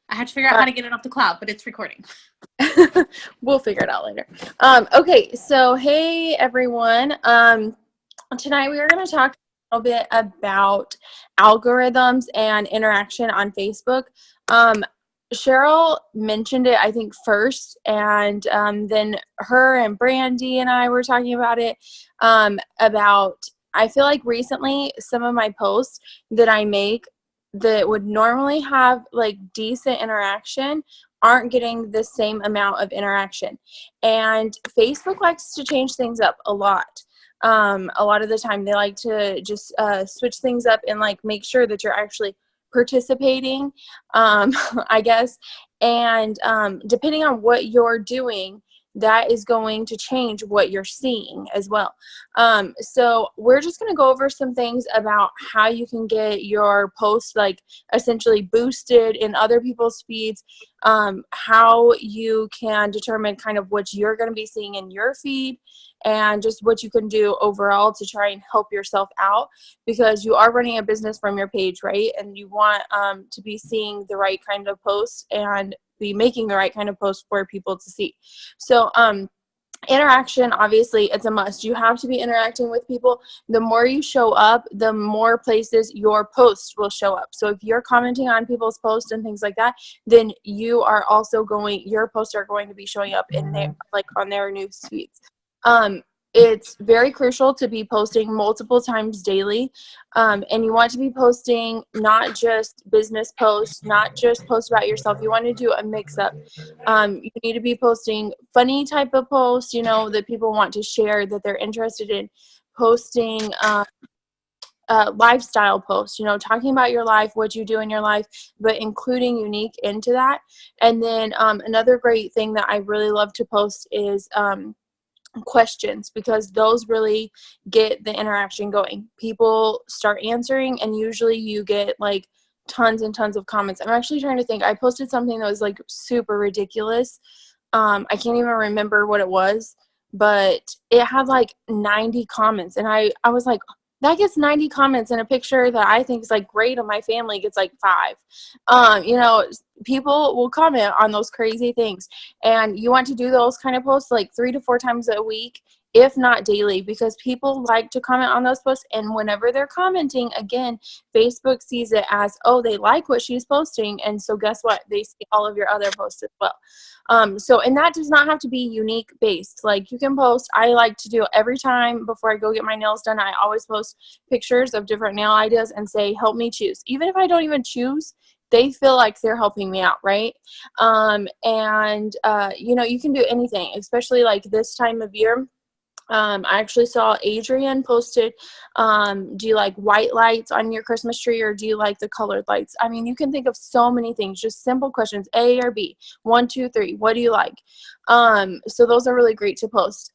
I had to figure out how to get it off the cloud, but it's recording. We'll figure it out later. Okay, so hey everyone. Tonight we are going to talk a little bit about algorithms and interaction on Facebook. Cheryl mentioned it, I think, first, and then her and Brandy and I were talking about it. I feel like recently some of my posts that I make that would normally have like decent interaction aren't getting the same amount of interaction. And Facebook likes to change things up a lot. A lot of the time they like to just switch things up and like make sure that you're actually participating, I guess. And depending on what you're doing, that is going to change what you're seeing as well. So we're just going to go over some things about how you can get your posts like essentially boosted in other people's feeds, how you can determine kind of what you're going to be seeing in your feed, and just what you can do overall to try and help yourself out, because you are running a business from your page, right? And you want to be seeing the right kind of posts and be making the right kind of posts for people to see. So interaction, obviously, it's a must. You have to be interacting with people. The more you show up, the more places your posts will show up. So if you're commenting on people's posts and things like that, then you are also your posts are going to be showing up in their, like, on their news feeds. It's very crucial to be posting multiple times daily, and you want to be posting not just business posts, not just posts about yourself. You want to do a mix-up. You need to be posting funny type of posts, you know, that people want to share, that they're interested in. Posting lifestyle posts, you know, talking about your life, what you do in your life, but including unique into that. And then another great thing that I really love to post is questions, because those really get the interaction going. People start answering, and usually you get like tons and tons of comments. I'm actually trying to think. I posted something that was like super ridiculous. I can't even remember what it was, but it had like 90 comments, and I was like, that gets 90 comments in a picture that I think is like great, and my family gets like 5. You know, people will comment on those crazy things, and you want to do those kind of posts like 3 to 4 times a week, if not daily, because people like to comment on those posts. And whenever they're commenting, again, Facebook sees it as, oh, they like what she's posting, and so guess what? They see all of your other posts as well. And that does not have to be unique based. Like, you can post, I like to do every time before I go get my nails done, I always post pictures of different nail ideas and say, help me choose. Even if I don't even choose, they feel like they're helping me out, right? You know, you can do anything, especially like this time of year. I actually saw Adrian posted, do you like white lights on your Christmas tree, or do you like the colored lights? I mean, you can think of so many things, just simple questions, A or B, 1, 2, 3, what do you like? So those are really great to post.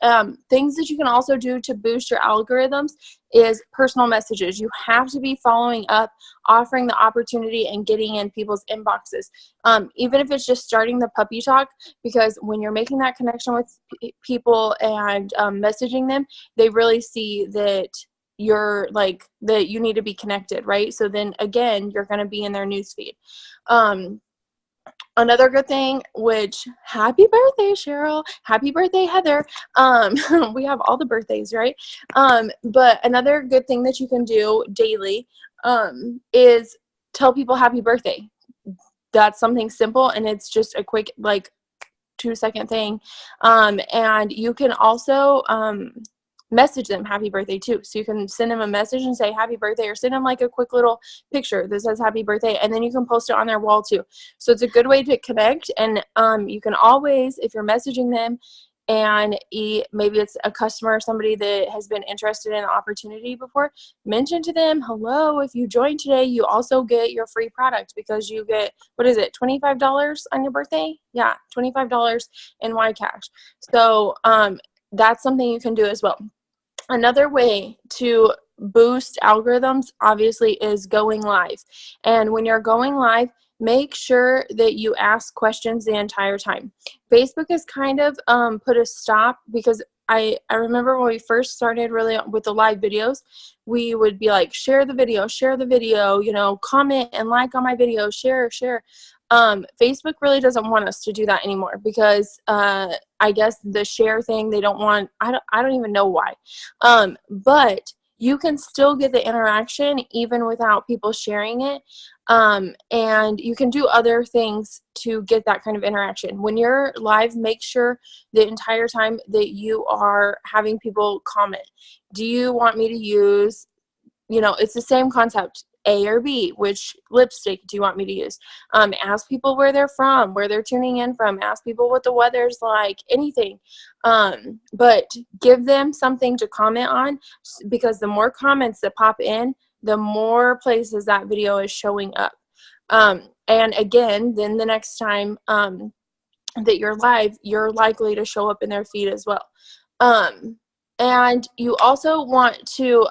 Things that you can also do to boost your algorithms is personal messages. You have to be following up, offering the opportunity, and getting in people's inboxes. Even if it's just starting the puppy talk, because when you're making that connection with people and messaging them, they really see that you're like, that you need to be connected, right? So then again, you're going to be in their newsfeed. Another good thing, which, happy birthday, Cheryl. Happy birthday, Heather. We have all the birthdays, right? But another good thing that you can do daily is tell people happy birthday. That's something simple, and it's just a quick, like, 2-second thing. And you can also message them happy birthday too. So you can send them a message and say happy birthday, or send them like a quick little picture that says happy birthday, and then you can post it on their wall too. So it's a good way to connect. And you can always, if you're messaging them and maybe it's a customer or somebody that has been interested in the opportunity before, mention to them, hello, if you join today, you also get your free product, because you get, what is it, $25 on your birthday? Yeah, $25 in Y Cash. So that's something you can do as well. Another way to boost algorithms, obviously, is going live. And when you're going live, make sure that you ask questions the entire time. Facebook has kind of put a stop, because I remember when we first started really with the live videos, we would be like, share the video, you know, comment and like on my video, share. Facebook really doesn't want us to do that anymore because I guess the share thing, they don't want, I don't even know why. But you can still get the interaction even without people sharing it. And you can do other things to get that kind of interaction. When you're live, make sure the entire time that you are having people comment. Do you want me to use, you know, it's the same concept, A or B, which lipstick do you want me to use? Ask people where they're from, where they're tuning in from, ask people what the weather's like, anything. But give them something to comment on, because the more comments that pop in, the more places that video is showing up. And again, then the next time that you're live, you're likely to show up in their feed as well. And you also want to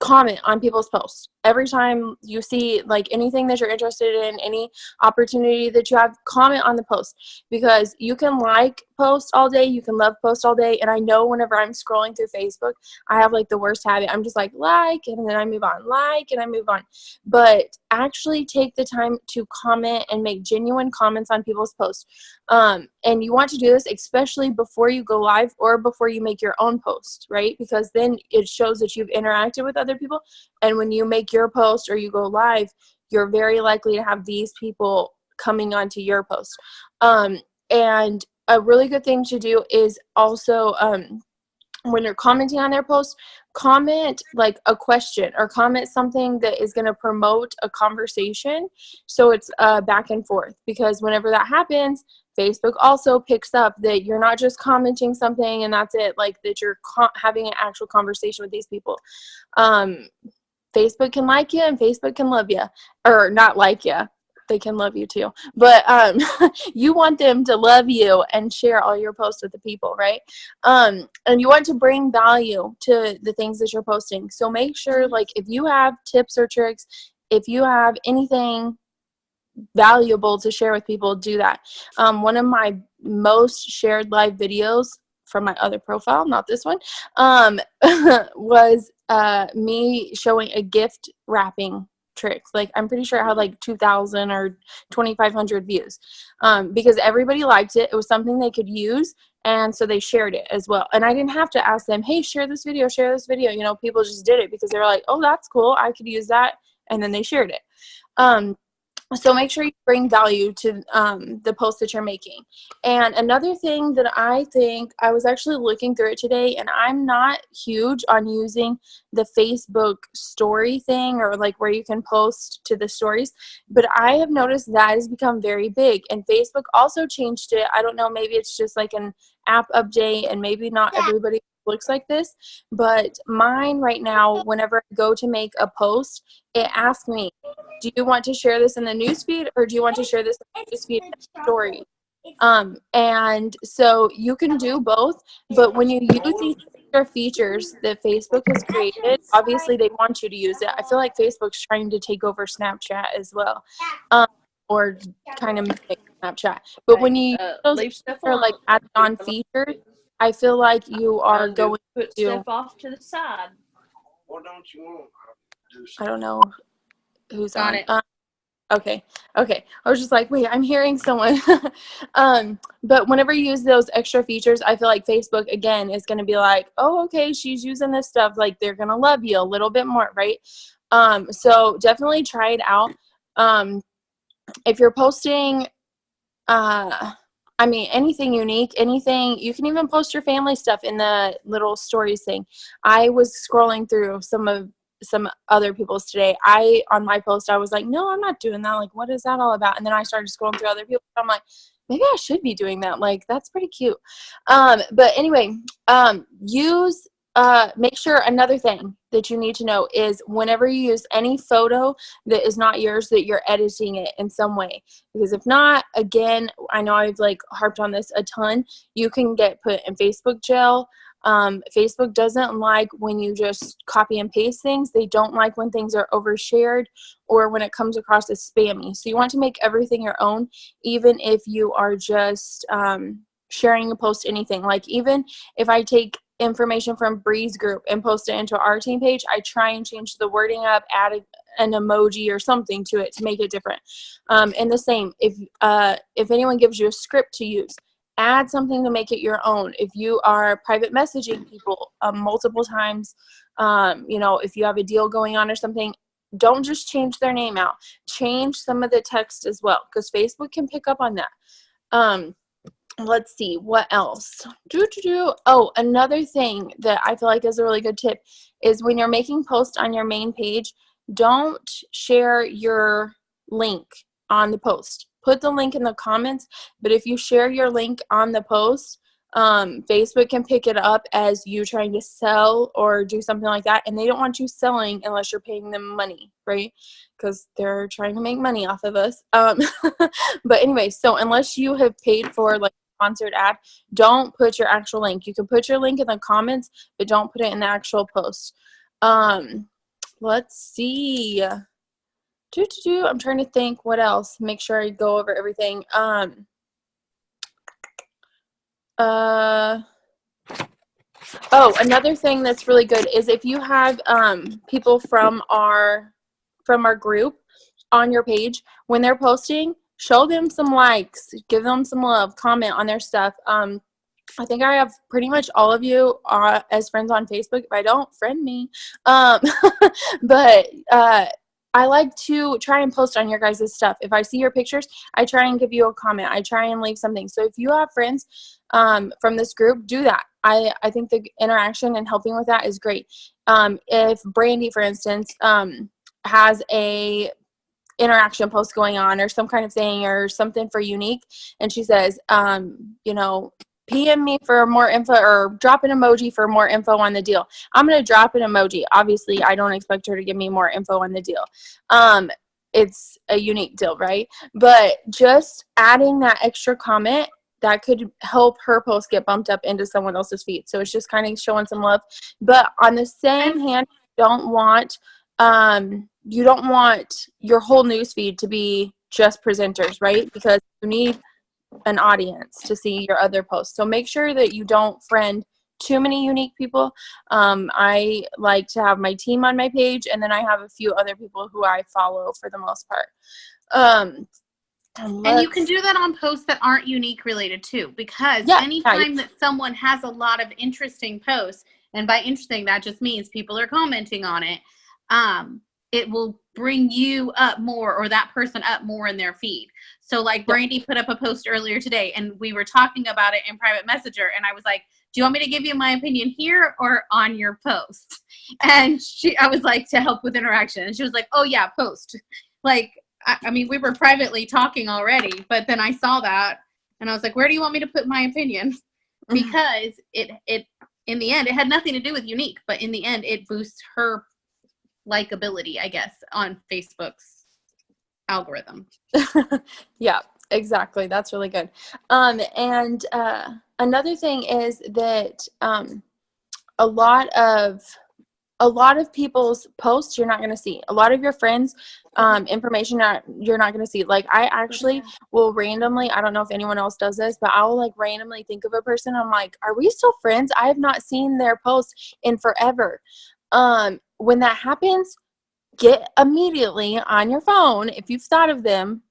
comment on people's posts. Every time you see like anything that you're interested in, any opportunity that you have, comment on the post, because you can like post all day, you can love post all day. And I know whenever I'm scrolling through Facebook, I have like the worst habit. I'm just like, and then I move on, and I move on. But actually take the time to comment and make genuine comments on people's posts. And you want to do this especially before you go live or before you make your own post, right? Because then it shows that you've interacted with other people. And when you make your post or you go live, you're very likely to have these people coming onto your post. And a really good thing to do is also when you're commenting on their post, comment like a question or comment something that is going to promote a conversation, so it's back and forth. Because whenever that happens, Facebook also picks up that you're not just commenting something and that's it, like that you're having an actual conversation with these people. Facebook can like you and Facebook can love you, or not like you. They can love you too, but you want them to love you and share all your posts with the people, right? And you want to bring value to the things that you're posting. So make sure, like, if you have tips or tricks, if you have anything valuable to share with people, do that. One of my most shared live videos from my other profile, not this one, was me showing a gift wrapping trick. Like, I'm pretty sure it had like 2,000 or 2,500 views, because everybody liked it. It was something they could use, and so they shared it as well. And I didn't have to ask them, hey, share this video, you know. People just did it because they were like, oh, that's cool, I could use that, and then they shared it. So make sure you bring value to the post that you're making. And another thing that I think, I was actually looking through it today, and I'm not huge on using the Facebook story thing, or like where you can post to the stories, but I have noticed that has become very big, and Facebook also changed it. I don't know, maybe it's just like an app update, and maybe not everybody looks like this, but mine right now, whenever I go to make a post, it asks me, do you want to share this in the newsfeed, or do you want to share this in the newsfeed story? And so you can do both, but when you use these extra features that Facebook has created, obviously they want you to use it. I feel like Facebook's trying to take over Snapchat as well, or kind of mimic Snapchat. But when you use those extra, like, add-on features, I feel like you are going put to stuff off to the side. What don't you want? I don't know who's Got on. it. Okay. I was just like, wait, I'm hearing someone. But whenever you use those extra features, I feel like Facebook, again, is going to be like, oh, okay, she's using this stuff. Like, they're going to love you a little bit more, right? So definitely try it out. If you're posting, I mean, anything unique, anything, you can even post your family stuff in the little stories thing. I was scrolling through some other people's today. On my post, I was like, no, I'm not doing that. Like, what is that all about? And then I started scrolling through other people. I'm like, maybe I should be doing that. Like, that's pretty cute. But anyway, make sure, another thing that you need to know is whenever you use any photo that is not yours, that you're editing it in some way. Because if not, again, I know I've like harped on this a ton, you can get put in Facebook jail. Facebook doesn't like when you just copy and paste things. They don't like when things are overshared or when it comes across as spammy. So you want to make everything your own, even if you are just sharing a post, anything. Like, even if I take information from Bree's group and post it into our team page, I try and change the wording up, add an emoji or something to it to make it different. And the same, if anyone gives you a script to use, add something to make it your own. If you are private messaging people multiple times, if you have a deal going on or something, don't just change their name out. Change some of the text as well, because Facebook can pick up on that. Let's see, what else? Oh, another thing that I feel like is a really good tip is when you're making posts on your main page, don't share your link on the post. Put the link in the comments, but if you share your link on the post, Facebook can pick it up as you trying to sell or do something like that, and they don't want you selling unless you're paying them money, right? Because they're trying to make money off of us. But anyway, so unless you have paid for like sponsored ad, don't put your actual link. You can put your link in the comments, but don't put it in the actual post. Let's see. I'm trying to think what else. Make sure I go over everything. Another thing that's really good is if you have people from our group on your page, when they're posting, show them some likes, give them some love, comment on their stuff. I think I have pretty much all of you as friends on Facebook. If I don't, friend me. But I like to try and post on your guys' stuff. If I see your pictures, I try and give you a comment. I try and leave something. So if you have friends from this group, do that. I think the interaction and helping with that is great. If Brandy, for instance, has a interaction post going on or some kind of thing or something for Unique, and she says, PM me for more info or drop an emoji for more info on the deal. I'm going to drop an emoji. Obviously, I don't expect her to give me more info on the deal. It's a Unique deal, right? But just adding that extra comment, that could help her post get bumped up into someone else's feed. So it's just kind of showing some love. But on the same hand, you don't want your whole newsfeed to be just presenters, right? Because you need an audience to see your other posts. So make sure that you don't friend too many Unique people. I like to have my team on my page, and then I have a few other people who I follow for the most part. And you can do that on posts that aren't Unique related too, because anytime that someone has a lot of interesting posts, and by interesting, that just means people are commenting on it, it will bring you up more, or that person up more in their feed. So like Brandy put up a post earlier today, and we were talking about it in private messenger, and I was like, do you want me to give you my opinion here or on your post? And I was like, to help with interaction. And she was like, oh yeah, post. Like, I mean, we were privately talking already, but then I saw that and I was like, where do you want me to put my opinion? Because it in the end, it had nothing to do with Unique, but in the end, it boosts her likability, I guess, on Facebook's algorithm. Yeah, exactly. That's really good. And another thing is that a lot of people's posts you're not going to see. A lot of your friends' information you're not going to see. Like, I actually will randomly, I don't know if anyone else does this, but I will like randomly think of a person. I'm like, are we still friends? I have not seen their post in forever. When that happens, get immediately on your phone. If you've thought of them,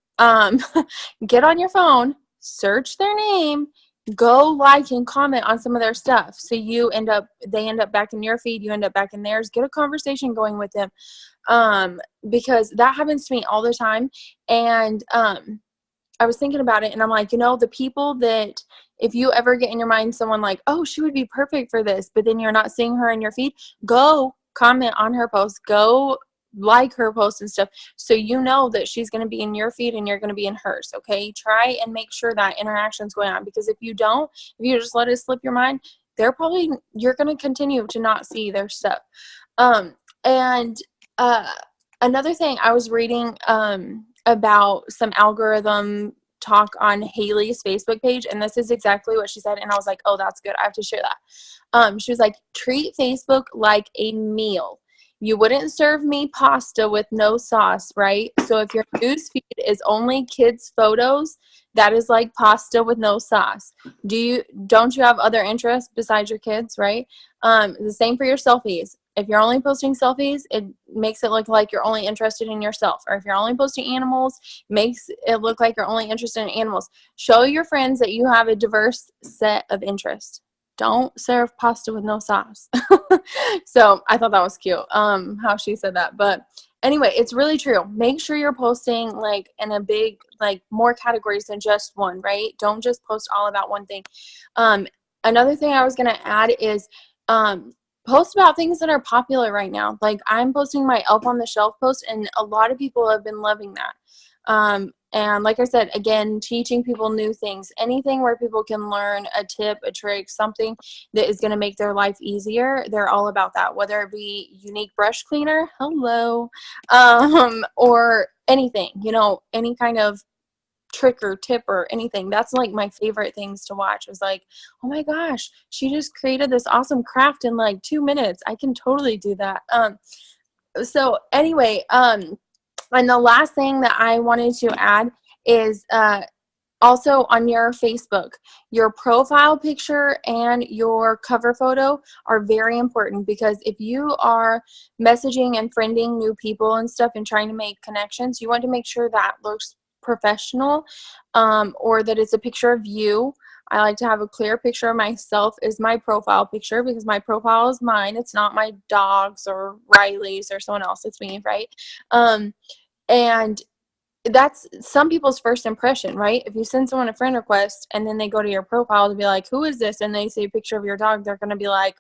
get on your phone, search their name, go like and comment on some of their stuff. So they end up back in your feed, you end up back in theirs. Get a conversation going with them. Because that happens to me all the time. And I was thinking about it, and I'm like, the people that, if you ever get in your mind someone like, oh, she would be perfect for this, but then you're not seeing her in your feed, go comment on her post, go like her post and stuff, so you know that she's going to be in your feed and you're going to be in hers. Okay, try and make sure that interaction's going on, because if you just let it slip your mind, you're going to continue to not see their stuff. And another thing, I was reading about some algorithm talk on Haley's Facebook page, and this is exactly what she said, and I was like, oh, that's good, I have to share that. She was like, treat Facebook like a meal. You wouldn't serve me pasta with no sauce, right? So if your news feed is only kids' photos, that is like pasta with no sauce. Don't you have other interests besides your kids, right? The same for your selfies. If you're only posting selfies, it makes it look like you're only interested in yourself. Or if you're only posting animals, makes it look like you're only interested in animals. Show your friends that you have a diverse set of interests. Don't serve pasta with no sauce. So I thought that was cute, how she said that. But anyway, it's really true. Make sure you're posting like in a big, like more categories than just one, right? Don't just post all about one thing. Another thing I was going to add is post about things that are popular right now. Like I'm posting my Elf on the Shelf post, and a lot of people have been loving that. And like I said, again, teaching people new things, anything where people can learn a tip, a trick, something that is going to make their life easier. They're all about that, whether it be unique brush cleaner, hello, or anything, any kind of trick or tip or anything. That's like my favorite things to watch. Was like, oh my gosh, she just created this awesome craft in like 2 minutes. I can totally do that. So anyway, and the last thing that I wanted to add is also on your Facebook, your profile picture and your cover photo are very important, because if you are messaging and friending new people and stuff and trying to make connections, you want to make sure that looks professional, or that it's a picture of you. I like to have a clear picture of myself as my profile picture, because my profile is mine. It's not my dog's or Riley's or someone else. It's me, right? And that's some people's first impression, right? If you send someone a friend request and then they go to your profile to be like, who is this? And they see a picture of your dog, they're going to be like,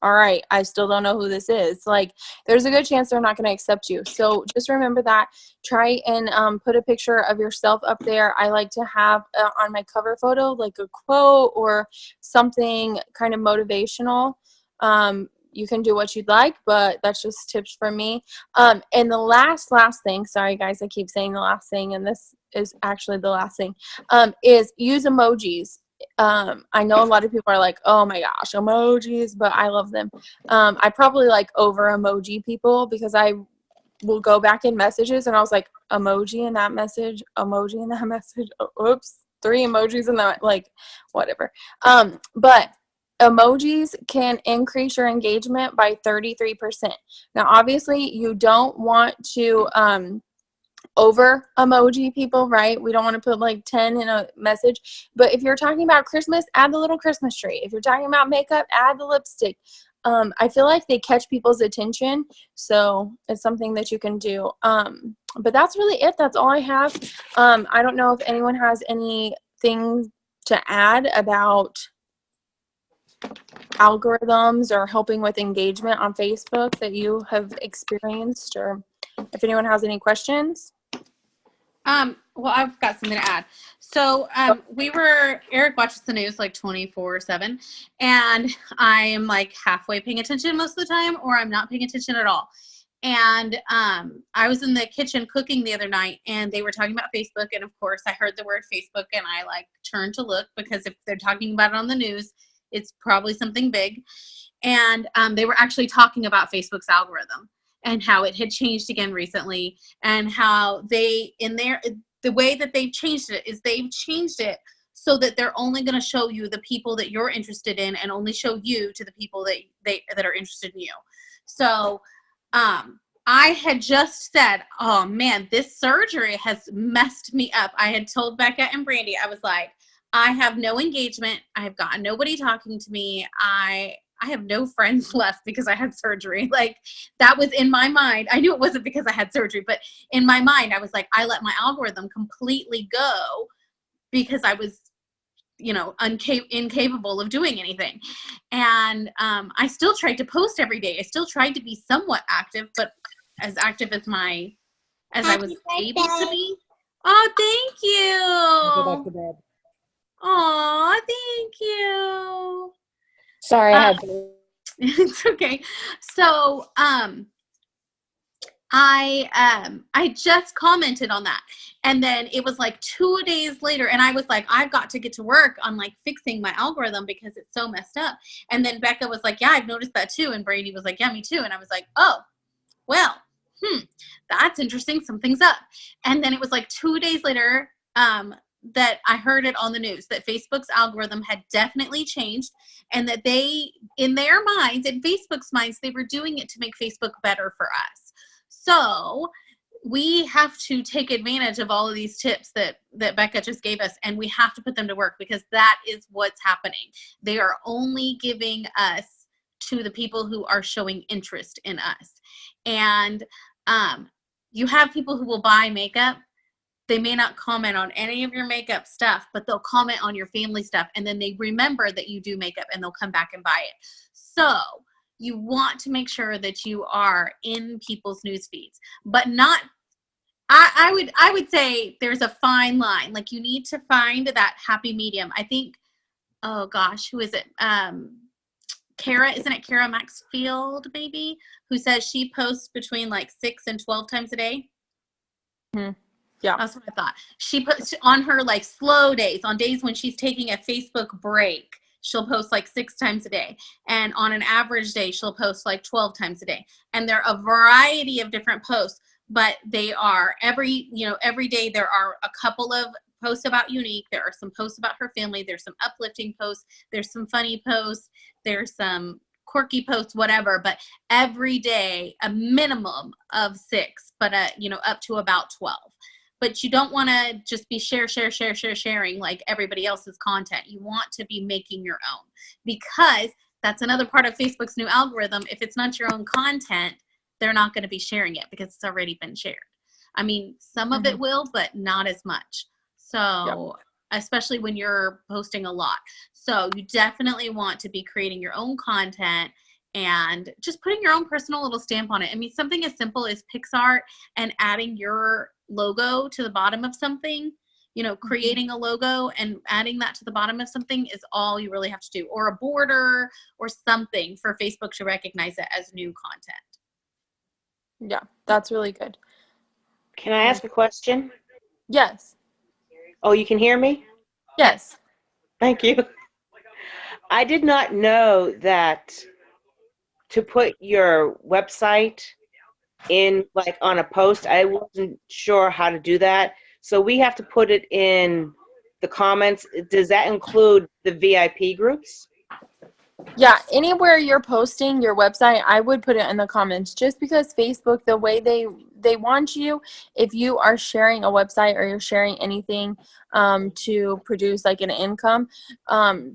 all right, I still don't know who this is. Like, there's a good chance they're not going to accept you. So just remember that. Try and put a picture of yourself up there. I like to have on my cover photo like a quote or something kind of motivational. You can do what you'd like, but that's just tips from me. And the last thing, sorry guys, I keep saying the last thing, and this is actually the last thing, is use emojis. I know a lot of people are like, oh my gosh, emojis, but I love them. I probably like over emoji people, because I will go back in messages and I was like, emoji in that message, emoji in that message. Oh, oops, 3 emojis in that, like, whatever. But emojis can increase your engagement by 33%. Now, obviously, you don't want to over emoji people, right? We don't want to put like 10 in a message. But if you're talking about Christmas, add the little Christmas tree. If you're talking about makeup, add the lipstick. I feel like they catch people's attention, so it's something that you can do. But that's really it. That's all I have. I don't know if anyone has anything to add about algorithms or helping with engagement on Facebook that you have experienced, or if anyone has any questions. Well, I've got something to add. So, Eric watches the news like 24/7, and I'm like halfway paying attention most of the time, or I'm not paying attention at all. And I was in the kitchen cooking the other night, and they were talking about Facebook, and of course I heard the word Facebook, and I like turned to look, because if they're talking about it on the news, it's probably something big. And they were actually talking about Facebook's algorithm and how it had changed again recently, and how the way that they've changed it is they've changed it so that they're only going to show you the people that you're interested in, and only show you to the people that are interested in you. So I had just said, oh man, this surgery has messed me up. I had told Becca and Brandy, I was like, I have no engagement. I have got nobody talking to me. I have no friends left because I had surgery. Like, that was in my mind. I knew it wasn't because I had surgery, but in my mind, I was like, I let my algorithm completely go because I was, incapable of doing anything. And I still tried to post every day. I still tried to be somewhat active, but as active as I was able to be. Oh, thank you. I'll go back to bed. Oh, thank you. Sorry, I had to. It's okay. So, I just commented on that, and then it was like 2 days later, and I was like, I've got to get to work on like fixing my algorithm because it's so messed up. And then Becca was like, yeah, I've noticed that too. And Brady was like, yeah, me too. And I was like, oh, well, that's interesting. Something's up. And then it was like 2 days later, that I heard it on the news that Facebook's algorithm had definitely changed, and that they, in their minds, in Facebook's minds, they were doing it to make Facebook better for us. So we have to take advantage of all of these tips that Becca just gave us, and we have to put them to work, because that is what's happening. They are only giving us to the people who are showing interest in us. And you have people who will buy makeup. They may not comment on any of your makeup stuff, but they'll comment on your family stuff, and then they remember that you do makeup, and they'll come back and buy it. So you want to make sure that you are in people's news feeds, but not, I would say there's a fine line. Like, you need to find that happy medium. I think, oh gosh, who is it? Kara, isn't it Kara Maxfield, maybe, who says she posts between like 6 and 12 times a day? Mm-hmm. Yeah. That's what I thought. She puts on her like slow days, on days when she's taking a Facebook break, she'll post like 6 times a day. And on an average day, she'll post like 12 times a day. And there are a variety of different posts, but they are every day there are a couple of posts about Unique. There are some posts about her family. There's some uplifting posts. There's some funny posts. There's some quirky posts, whatever, but every day a minimum of 6, but up to about 12. But you don't want to just be sharing like everybody else's content. You want to be making your own, because that's another part of Facebook's new algorithm. If it's not your own content, they're not going to be sharing it because it's already been shared. I mean, some of it will, but not as much. So especially when you're posting a lot. So you definitely want to be creating your own content and just putting your own personal little stamp on it. I mean, something as simple as PixArt and adding your logo to the bottom of something, creating a logo and adding that to the bottom of something is all you really have to do, or a border or something for Facebook to recognize it as new content. Yeah, that's really good. Can I ask a question? Yes. Oh, you can hear me? Yes. Thank you. I did not know that to put your website in like on a post, I wasn't sure how to do that. So we have to put it in the comments. Does that include the VIP groups? Yeah, anywhere you're posting your website, I would put it in the comments, just because Facebook, the way they want you, if you are sharing a website or you're sharing anything to produce like an income,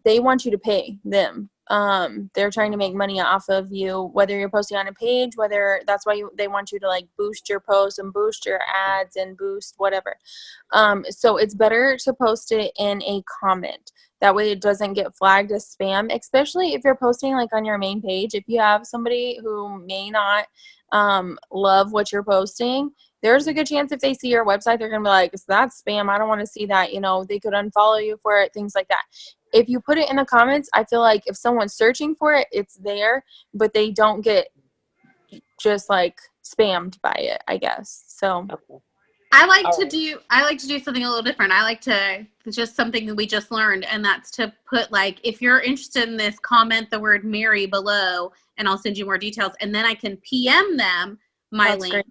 they want you to pay them. They're trying to make money off of you, whether you're posting on a page, whether that's why they want you to like boost your posts and boost your ads and boost whatever. So it's better to post it in a comment. That way it doesn't get flagged as spam, especially if you're posting like on your main page. If you have somebody who may not love what you're posting, there's a good chance if they see your website, they're going to be like, that's spam. I don't want to see that. They could unfollow you for it, things like that. If you put it in the comments, I feel like if someone's searching for it, it's there, but they don't get just like spammed by it, I guess. So Okay. I like to do something a little different. I like to just something that we just learned, and that's to put like, if you're interested in this, comment the word Mary below and I'll send you more details, and then I can PM them my link. Great.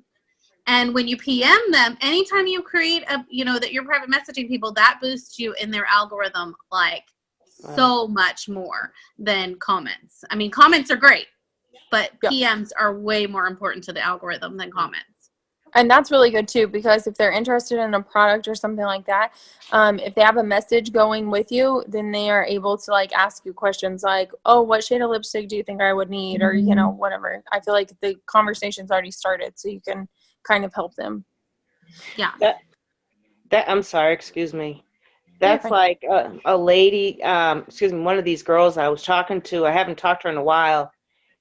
And when you PM them, anytime you create that you're private messaging people, that boosts you in their algorithm like so much more than comments. I mean, comments are great, but PMs are way more important to the algorithm than comments. And that's really good too, because if they're interested in a product or something like that, if they have a message going with you, then they are able to like ask you questions like, oh, what shade of lipstick do you think I would need? Or, whatever. I feel like the conversation's already started, so you can kind of help them. Yeah. That I'm sorry, excuse me. That's like a lady, one of these girls I was talking to. I haven't talked to her in a while,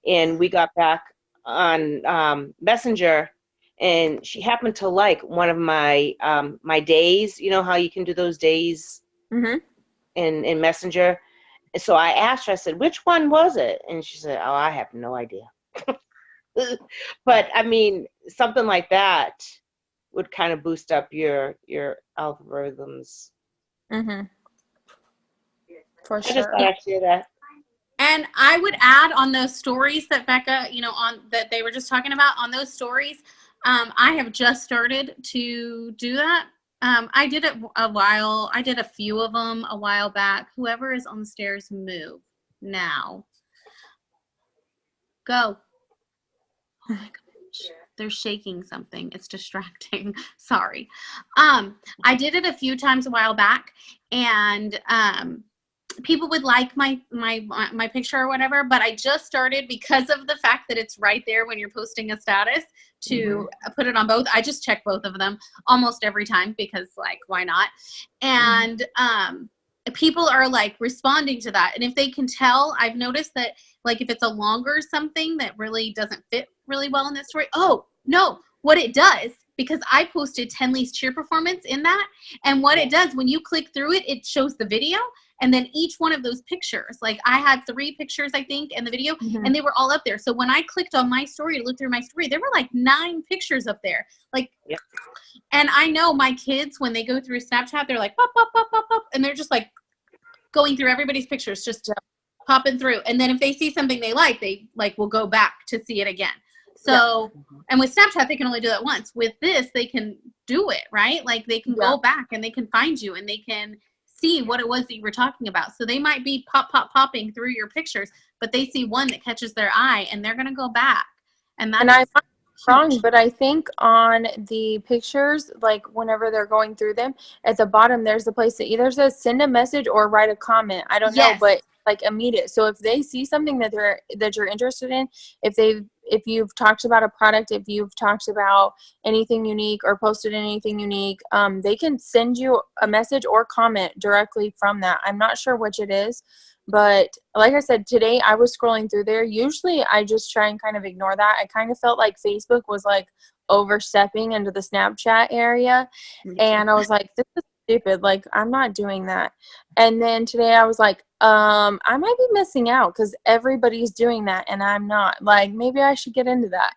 and we got back on Messenger. And she happened to like one of my my days. You know how you can do those days in Messenger? And so I asked her, I said, which one was it? And she said, oh, I have no idea. But, I mean, something like that would kind of boost up your algorithms. For sure. I just thought I'd share that. And I would add on those stories that Becca, that they were just talking about, on those stories, I have just started to do that. I did it I did a few of them a while back. Whoever is on the stairs, move now. Go. Oh my gosh. They're shaking something. It's distracting. Sorry. I did it a few times a while back, and people would like my picture or whatever, but I just started, because of the fact that it's right there when you're posting a status, to put it on both. I just check both of them almost every time, because like, why not? And people are like responding to that. And if they can tell, I've noticed that like if it's a longer something that really doesn't fit really well in this story, oh no, what it does, because I posted Tenley's cheer performance in that, and what it does when you click through it, it shows the video, and then each one of those pictures, like I had 3 pictures, I think, in the video, and they were all up there. So when I clicked on my story to look through my story, there were like 9 pictures up there. Like, and I know my kids, when they go through Snapchat, they're like, pop, pop, pop, pop, pop, and they're just like going through everybody's pictures, just popping through. And then if they see something they like will go back to see it again. So, and with Snapchat, they can only do that once. With this, they can do it, right? Like they can go back and they can find you and they can see what it was that you were talking about. So they might be popping through your pictures, but they see one that catches their eye and they're going to go back. And that's I'm not wrong, but I think on the pictures, like whenever they're going through them, at the bottom, there's a place that either says send a message or write a comment. I don't know, but like immediate. So if they see something that you're interested in, if you've talked about a product, if you've talked about anything unique or posted anything unique, they can send you a message or comment directly from that. I'm not sure which it is, but like I said, today I was scrolling through there. Usually I just try and kind of ignore that. I kind of felt like Facebook was like overstepping into the Snapchat area. And I was like, this is stupid. Like, I'm not doing that. And then today I was like, I might be missing out because everybody's doing that and I'm not. Like, maybe I should get into that.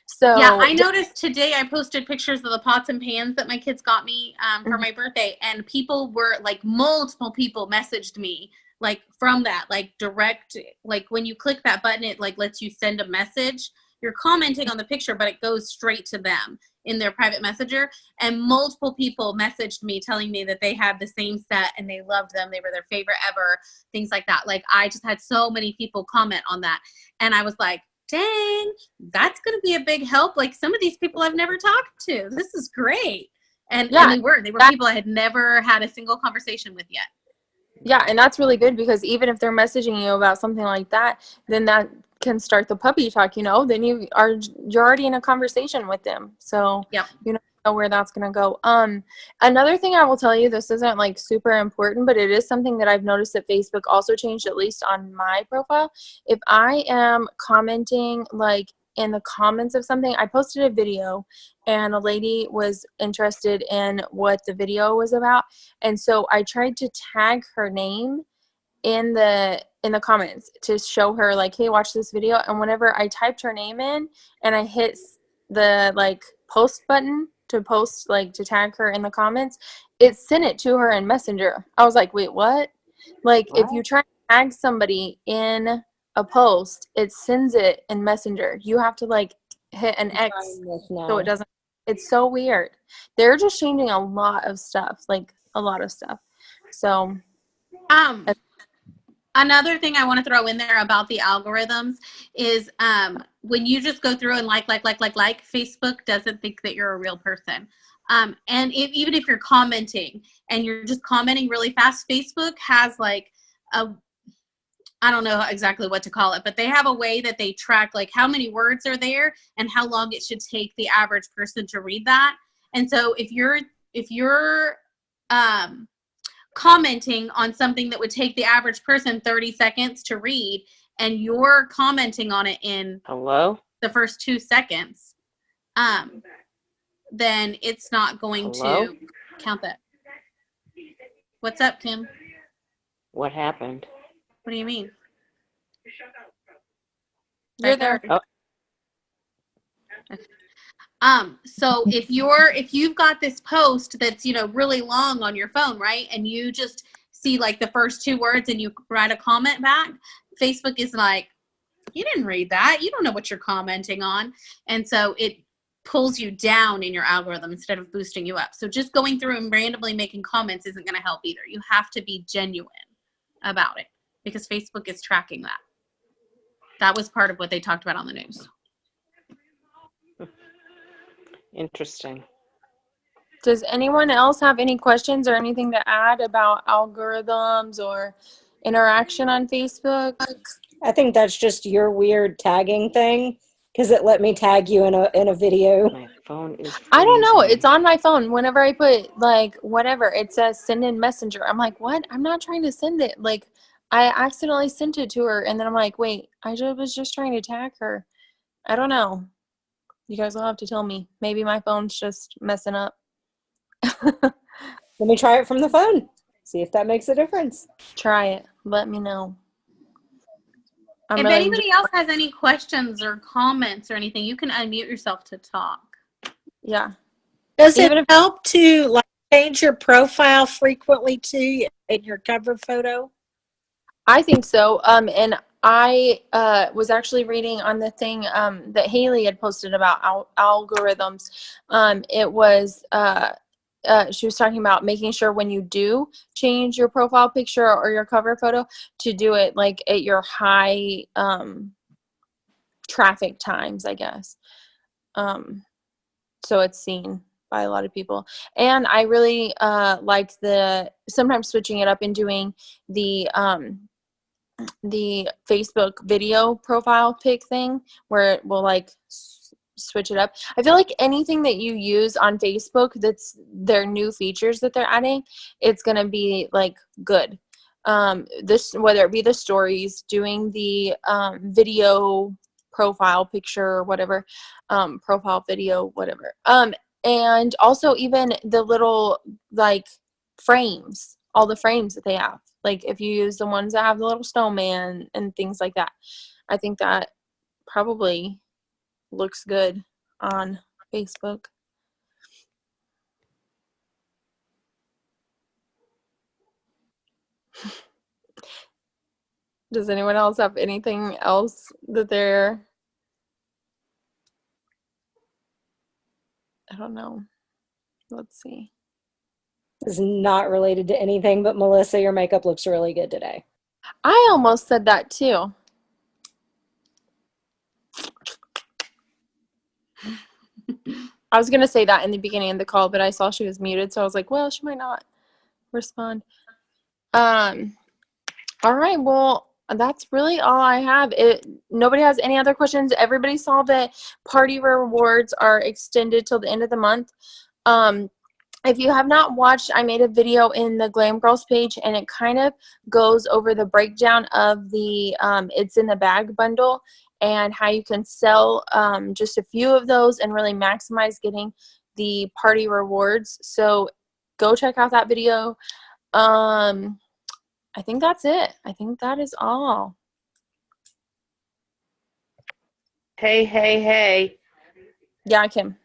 So yeah, I noticed today I posted pictures of the pots and pans that my kids got me for my birthday, and people were like, multiple people messaged me like from that, like direct, like when you click that button, it like lets you send a message. You're commenting on the picture, but it goes straight to them in their private messenger. And multiple people messaged me telling me that they had the same set and they loved them. They were their favorite ever, things like that. Like I just had so many people comment on that. And I was like, dang, that's going to be a big help. Like some of these people I've never talked to. This is great. And they were people I had never had a single conversation with yet. Yeah, and that's really good because even if they're messaging you about something like that, then that can start the puppy talk, then you're already in a conversation with them. So you know where that's going to go. Another thing I will tell you, this isn't like super important, but it is something that I've noticed that Facebook also changed, at least on my profile. If I am commenting like in the comments of something, I posted a video and a lady was interested in what the video was about. And so I tried to tag her name in the comments to show her like, hey, watch this video. And whenever I typed her name in and I hit the like post button to post, like to tag her in the comments, it sent it to her in Messenger. I was like, wait, what? Like if you try to tag somebody in a post, it sends it in Messenger. You have to like hit an X so it doesn't. It's so weird. They're just changing a lot of stuff, like a lot of stuff. So another thing I want to throw in there about the algorithms is when you just go through and like, Facebook doesn't think that you're a real person. And even if you're commenting and you're just commenting really fast, Facebook has like I don't know exactly what to call it, but they have a way that they track like how many words are there and how long it should take the average person to read that. And so if you're commenting on something that would take the average person 30 seconds to read and you're commenting on it in the first 2 seconds, then it's not going to count that. What's up, Kim? What happened? What do you mean? You're there. So if you've got this post that's, really long on your phone, right? And you just see like the first 2 words and you write a comment back, Facebook is like, you didn't read that. You don't know what you're commenting on. And so pulls you down in your algorithm instead of boosting you up. So just going through and randomly making comments isn't going to help either. You have to be genuine about it because Facebook is tracking that. That was part of what they talked about on the news. Interesting. Does anyone else have any questions or anything to add about algorithms or interaction on Facebook? I think that's just your weird tagging thing, because it let me tag you in a video. My phone is freezing. I don't know. It's on my phone. Whenever I put like whatever, it says send in messenger. I'm like, what? I'm not trying to send it. Like I accidentally sent it to her, and then I'm like, wait, was just trying to tag her. I don't know. You guys will have to tell me. Maybe my phone's just messing up. Let me try it from the phone. See if that makes a difference. Try it. Let me know. If anybody else has any questions or comments or anything, you can unmute yourself to talk. Yeah. Does it help to like change your profile frequently too in your cover photo? I think so. And I was actually reading on the thing that Haley had posted about algorithms. It was she was talking about making sure when you do change your profile picture or your cover photo to do it like at your high traffic times, I guess. So it's seen by a lot of people. And I really like sometimes switching it up and doing the Facebook video profile pic thing where it will like switch it up. I feel like anything that you use on Facebook that's their new features that they're adding, it's going to be like good. Whether it be the stories, doing the video profile picture or whatever, profile video, whatever. And also even the little like frames, all the frames that they have. Like if you use the ones that have the little snowman and things like that, I think that probably looks good on Facebook. Does anyone else have anything else that they're, I don't know. Let's see. This is not related to anything, but Melissa, your makeup looks really good today. I almost said that too. I was going to say that in the beginning of the call, but I saw she was muted, so I was like, well, she might not respond. All right, well, that's really all I have. Nobody has any other questions? Everybody saw that party rewards are extended till the end of the month. If you have not watched, I made a video in the Glam Girls page, and it kind of goes over the breakdown of the It's in the Bag bundle and how you can sell just a few of those and really maximize getting the party rewards. So go check out that video. I think that's it. I think that is all. Hey. Yeah, Kim.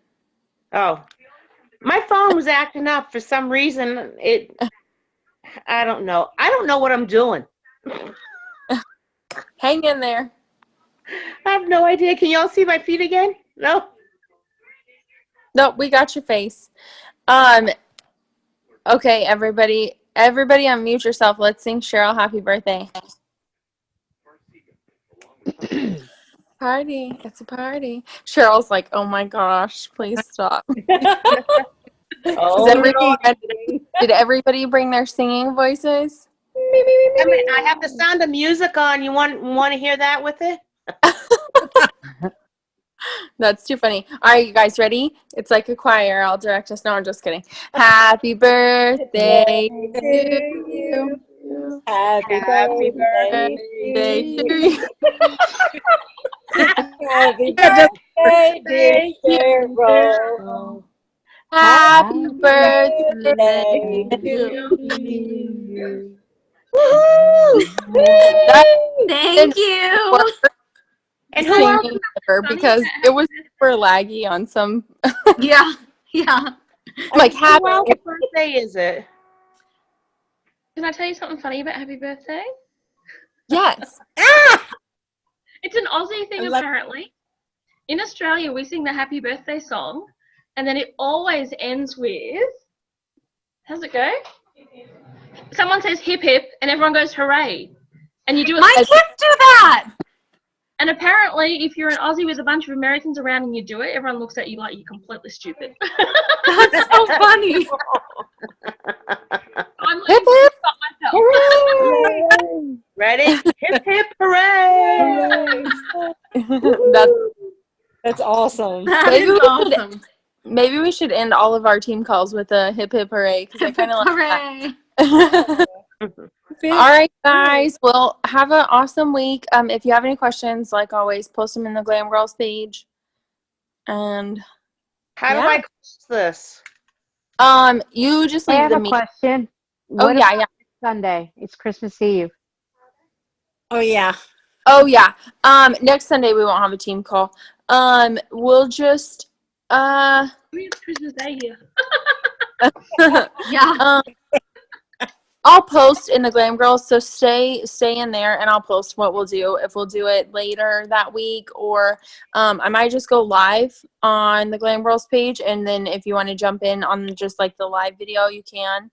Oh, my phone was acting up for some reason. I don't know. I don't know what I'm doing. Hang in there. I have no idea. Can y'all see my feet again? No? Nope, we got your face. Okay, everybody unmute yourself. Let's sing Cheryl happy birthday. Party. It's a party. Cheryl's like, oh my gosh, please stop. Did everybody bring their singing voices? I have the sound of music on. You want to hear that with it? That's too funny. All right, you guys ready? It's like a choir. I'll direct us. No, I'm just kidding. Happy birthday to you. Happy birthday to you. Happy birthday, dear Cheryl. Happy birthday to you. Thank you. And who else? Because it was super laggy on some. Yeah. Like, happy birthday is it? Can I tell you something funny about happy birthday? Yes. It's an Aussie thing, apparently. in Australia, we sing the happy birthday song, and then it always ends with, how's it go? Someone says hip hip, and everyone goes hooray. And you do it. My kids do that. And apparently, if you're an Aussie with a bunch of Americans around and you do it, everyone looks at you like you're completely stupid. That's so funny. I'm like, hip, myself. Ready? Hip hip hooray! That's awesome. That is awesome. Maybe we should end all of our team calls with a hip hip hooray, because I kind of like Hooray. that. All right, guys. Well, have an awesome week. If you have any questions, like always, post them in the Glam Girls page. And How do I post this? you just I leave have the a meet. question. Oh What yeah, about Sunday. It's Christmas Eve. Oh, yeah. Oh yeah. Next Sunday we won't have a team call. We'll just It's Christmas Day here. Yeah. I'll post in the Glam Girls, so stay in there, and I'll post what we'll do, if we'll do it later that week, or I might just go live on the Glam Girls page, and then if you want to jump in on just like the live video, you can,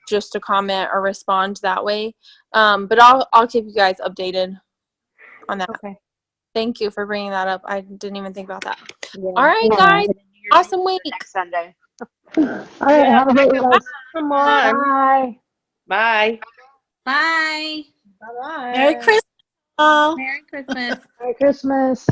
just to comment or respond that way. But I'll keep you guys updated on that. Okay. Thank you for bringing that up. I didn't even think about that. Yeah. All right, guys. Awesome week. Next Sunday. All right. Have a great week. Come on. Bye. Bye. Bye. Merry Christmas. all. Merry Christmas. Merry Christmas.